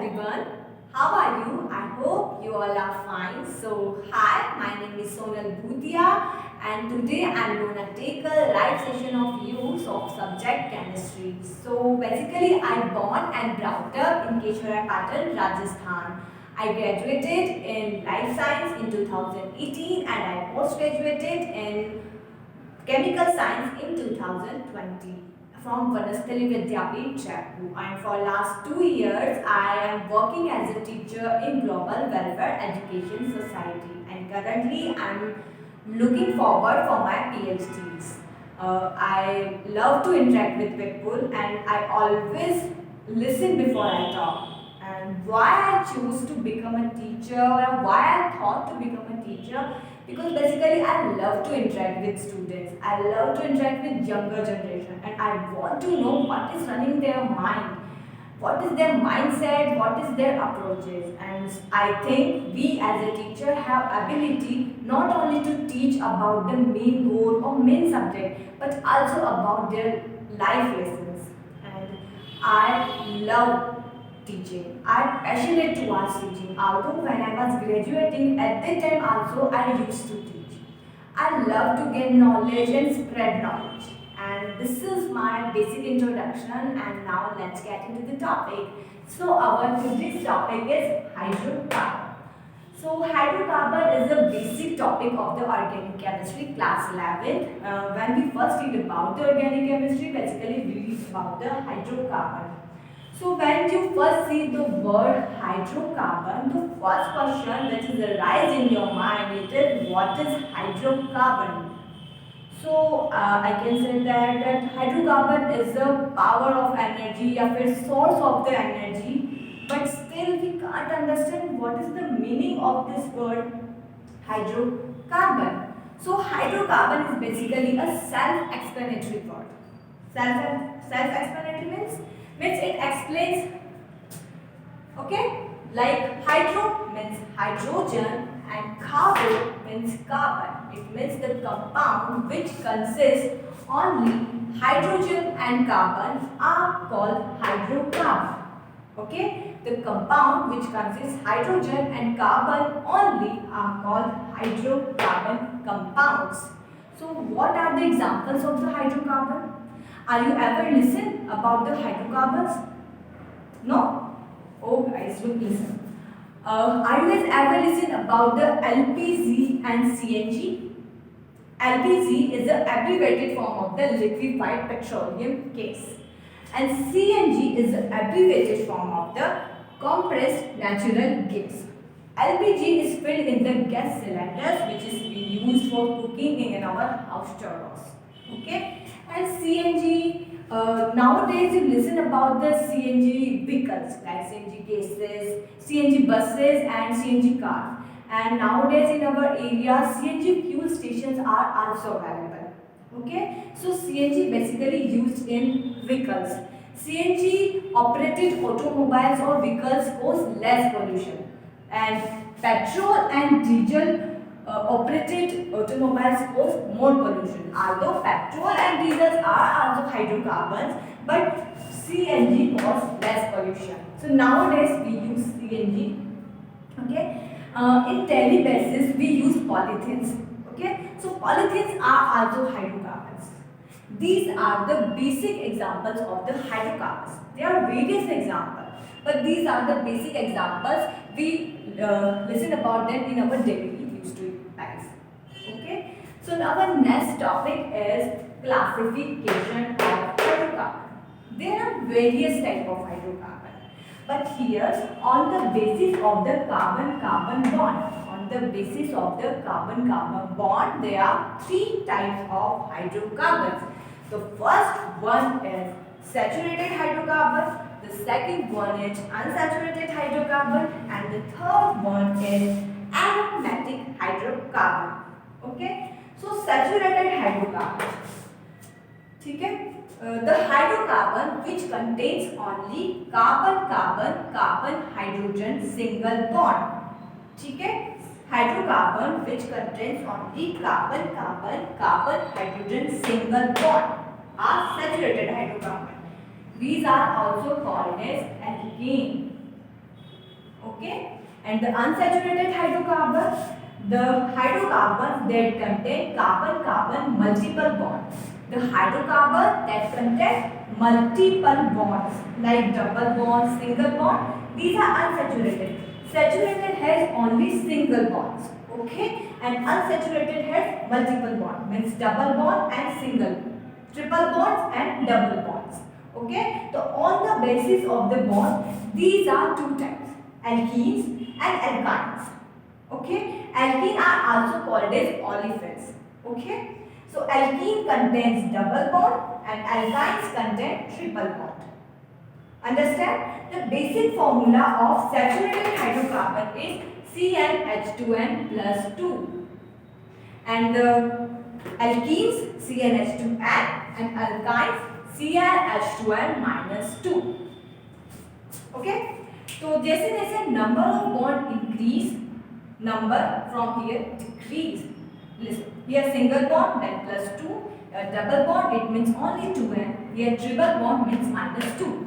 everyone. How are you? I hope you all are fine. So, hi, my name is Sonal Bhutia, and today I'm gonna take a live session of use of subject chemistry. So, basically, I born and brought up in Keshwara Patan, Rajasthan. I graduated in life science in 2018 and I post-graduated in chemical science in 2020 from Vanasthali Vidyapit, Jaipur. And for last 2 years, I am working as a teacher in Global Welfare Education Society. And currently, I am looking forward for my PhDs. I love to interact with people and I always listen before I talk. And why I choose to become a teacher or why I thought to become a teacher, because basically I love to interact with students. I love to interact with younger generation and I want to know what is running their mind, what is their mindset, what is their approaches. And I think we as a teacher have ability not only to teach about the main goal or main subject but also about their life lessons. And I love teaching. I'm passionate towards teaching. Although when I was graduating at that time also I used to teach. I love to gain knowledge and spread knowledge. And this is my basic introduction and now let's get into the topic. So our today's topic is hydrocarbon. So hydrocarbon is a basic topic of the organic chemistry class 11. When we first read about the organic chemistry, basically we read about the hydrocarbon. So when you first see the word hydrocarbon, the first question that is arise in your mind is what is hydrocarbon? So I can say that hydrocarbon is the power of energy or a source of the energy, but still we can't understand what is the meaning of this word hydrocarbon. So hydrocarbon is basically a self-explanatory word. Self-explanatory means it explains, okay, like hydro means hydrogen and carbo means carbon. It means the compound which consists only hydrogen and carbon are called hydrocarbon. Okay, the compound which consists hydrogen and carbon only are called hydrocarbon compounds. So what are the examples of the hydrocarbon? Are you ever listen about the hydrocarbons? No? Oh guys, look listen. Are you guys ever listen about the LPG and CNG? LPG is the abbreviated form of the liquefied petroleum gas. And CNG is the abbreviated form of the compressed natural gas. LPG is filled in the gas cylinders which is used for cooking in our house chores. Okay? And CNG, nowadays you listen about the CNG vehicles like CNG cases, CNG buses and CNG cars. And nowadays in our area CNG fuel stations are also available. Okay, so CNG basically used in vehicles. CNG operated automobiles or vehicles cause less pollution, and petrol and diesel operated automobiles cause more pollution. Although petrol and diesel are also hydrocarbons, but CNG cause less pollution. So nowadays we use CNG. Okay, in daily basis we use polythenes. Okay, so polythenes are also hydrocarbons. These are the basic examples of the hydrocarbons. There are various examples, but these are the basic examples. We listen about them in our daily use to life. Okay, so now our next topic is classification of hydrocarbon. There are various types of hydrocarbon, but here on the basis of the carbon-carbon bond. On the basis of the carbon-carbon bond, there are three types of hydrocarbons. The first one is saturated hydrocarbon, the second one is unsaturated hydrocarbon, and the third one is aromatic hydrocarbon. Okay, so saturated hydrocarbon. Okay, the hydrocarbon which contains only carbon-carbon hydrogen single bond. Okay, hydrocarbon which contains only carbon hydrogen single bond are saturated hydrocarbon. These are also called as alkane. Okay, and the unsaturated hydrocarbon, the hydrocarbons that contain carbon-carbon multiple bonds. The hydrocarbon that contain multiple bonds like double bond, single bond, these are unsaturated. Saturated has only single bonds. Okay, and unsaturated has multiple bonds, means double bond and single, triple bonds and double bonds. Okay, so on the basis of the bond, these are two types, alkenes and alkynes. Okay, alkene are also called as olefins. Okay, so alkene contains double bond and alkynes contain triple bond. Understand? The basic formula of saturated hydrocarbon is CnH2n plus 2, and the alkenes CnH2n and alkynes CnH2n minus 2. Okay, तो जैसे जैसे number of bond increase, number from here decrease. Listen, here single bond then plus 2, double bond it means only 2n, here triple bond means minus 2.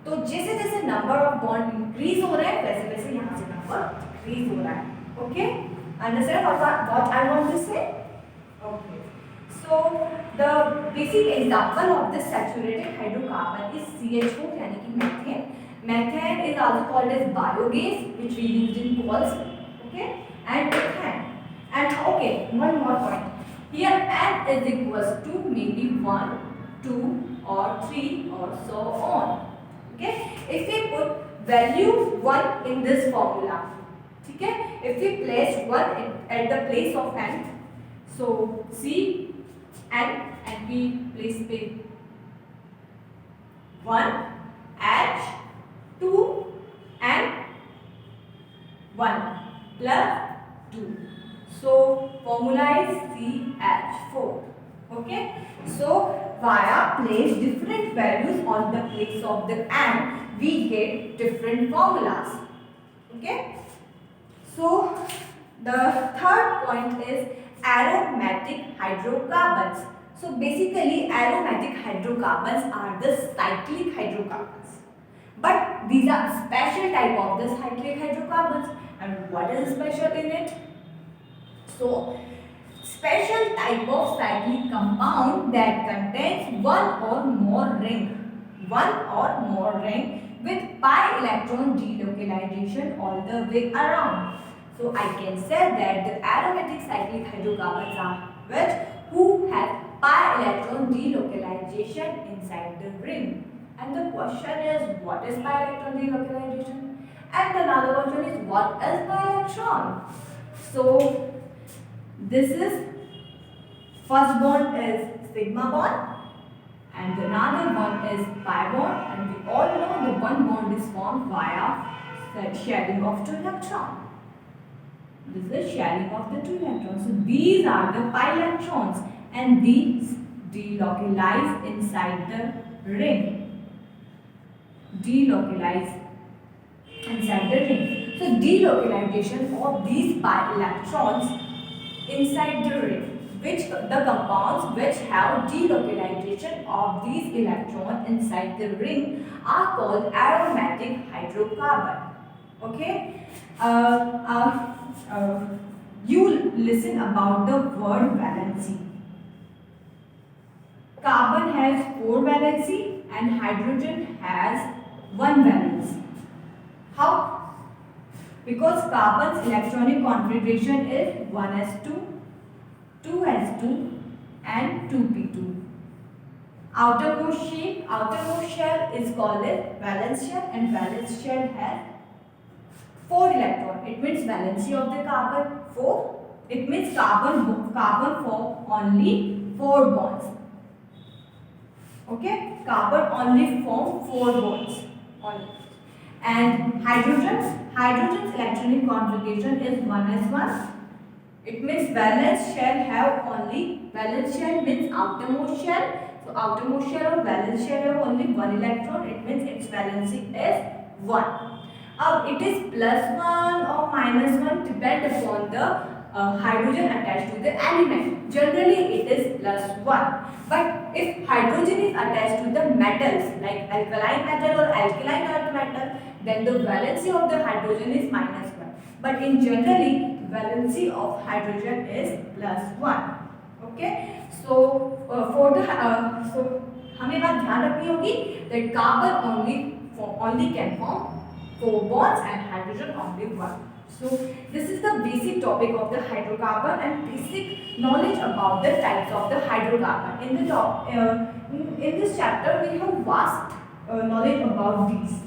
तो जैसे जैसे number of bond increase हो रहा है वैसे वैसे यहाँ से number decrease हो रहा है. Okay, understand what I want to say? Okay. So the basic example of this saturated hydrocarbon is CH4 यानी कि methane. Methane is also called as biogas, which we use in coals. Okay, and ethane. And okay, one more point. Here n is equals to maybe 1, 2 or 3 or so on. Okay, if we put value 1 in this formula, okay, if we place 1 at the place of n, so C n and we place it 1 H 2 and 1 plus 2. So formula is CH4. Okay. So via place different values on the place of the n, we get different formulas. Okay. So the third point is aromatic hydrocarbons. So basically aromatic hydrocarbons are the cyclic hydrocarbons. But these are special type of the cyclic hydrocarbons. And what is special in it? So special type of cyclic compound that contains one or more ring with pi electron delocalization all the way around. So I can say that the aromatic cyclic hydrocarbons are which who have pi electron delocalization inside the ring. And the question is, what is pi electron delocalization? And another question is, what is pi electron? So this is first bond is sigma bond and another one is pi bond, and we all know the one bond is formed via the sharing of two electrons. This is sharing of the two electrons. So these are the pi electrons and these delocalize inside the ring. Delocalize inside the ring. So delocalization of these pi electrons inside the ring, which the compounds which have delocalization of these electrons inside the ring are called aromatic hydrocarbon. Okay, you listen about the word valency. Carbon has 4 valency and hydrogen has 1 valence. How? Because carbon's electronic configuration is 1s2, 2s2 and 2p2. Outermost shell is called as valence shell, and valence shell has 4 electrons. It means valency of the carbon 4. It means carbon form only 4 bonds. Okay, carbon only form 4 bonds only. And hydrogen's electronic configuration is 1s1. It means valence shell have only, valence shell means outermost shell. So outermost shell or valence shell have only 1 electron. It means its valency is 1. It is plus 1 or minus 1 depend upon the hydrogen attached to the element. Generally it is plus 1. But if hydrogen is attached to the metals like alkaline metal or alkaline earth metal, then the valency of the hydrogen is -1. But in generally, valency of hydrogen is +1. Okay, so for the so हमें बात ध्यान रखनी होगी that carbon only can form 4 bonds and hydrogen only 1. So this is the basic topic of the hydrocarbon and basic knowledge about the types of the hydrocarbon. In this chapter we have vast knowledge about these,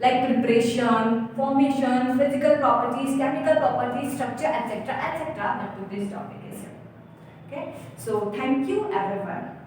like preparation, formation, physical properties, chemical properties, structure, etc., etc. But to this topic is here. Okay. So thank you everyone.